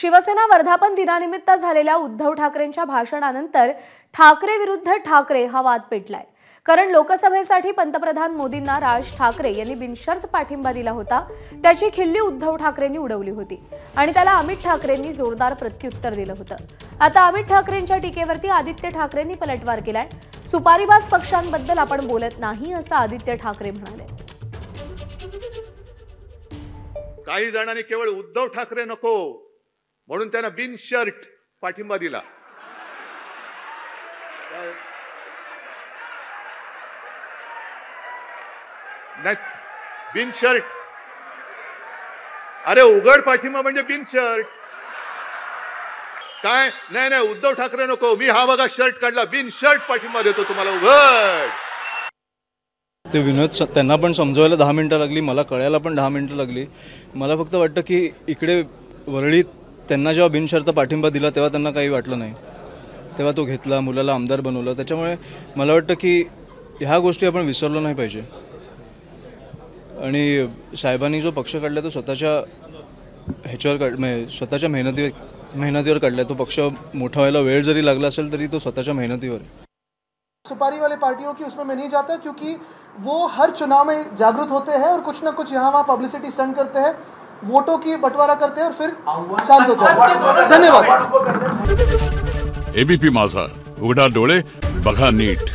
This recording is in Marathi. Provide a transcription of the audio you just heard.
शिवसेना वर्धापन दिनानिमित्त झालेल्या उद्धव ठाकरेंच्या भाषणानंतर ठाकरे विरुद्ध ठाकरे हा वाद पेटलाय। कारण लोकसभेसाठी पंतप्रधान मोदींना राज ठाकरे यांनी बिनशर्त पाठिंबा दिला होता, त्याची खिल्ली उद्धव ठाकरेंनी उडवली होती आणि त्याला अमित ठाकरेंनी जोरदार प्रत्युत्तर दिलं होतं। आता अमित ठाकरेंच्या टीकेवरती आदित्य ठाकरेंनी पलटवार केलाय। सुपारीबाज पक्षांबद्दल आपण बोलत नाही असं आदित्य ठाकरे म्हणाले। काही जणांनी केवळ उद्धव ठाकरे नको म्हणून त्यांना बिनशर्त पाठिंबा दिला। बिनशर्त, अरे उघड पाठिंबा म्हणजे बिनशर्त काय? नाही नाही, उद्धव ठाकरे नको, मी हा बघा शर्ट काढला, बिनशर्त पाठिंबा देतो तुम्हाला उघड। ते विनोद त्यांना पण समजवायला 10 मिनिटं लागली, मला कळायला पण 10 मिनिटं लागली। मला फक्त वाटतं की इकडे वरळीत त्यांना जेव्हा बिनशर्त पाठिंबा दिला तेव्हा त्यांना काही वाटलं नाही, तेव्हा तो घेतला, मुलाला आमदार बनवलं। त्याच्यामुळे मला वाटतं की ह्या गोष्टी आपण विसरलो नाही पाहिजे। आणि साहेबांनी जो पक्ष काढला तो स्वतःच्या ह्याच्यावर स्वतःच्या मेहनतीवर काढला। तो पक्ष मोठा व्हायला वेळ जरी लागला असेल तरी तो स्वतःच्या मेहनतीवर आहे। सुपारी वाले पार्टियों की उसमें मैं नहीं जाता, क्योंकि वो हर चुनाव में जागरूक होते हैं और कुछ ना कुछ यहाँ वहाँ पब्लिसिटी स्टंट करते हैं, वोटों की बंटवारा करते हैं और फिर शांत हो जाते हैं। धन्यवाद। एबीपी माझा, उघडा डोळे बघा नीट।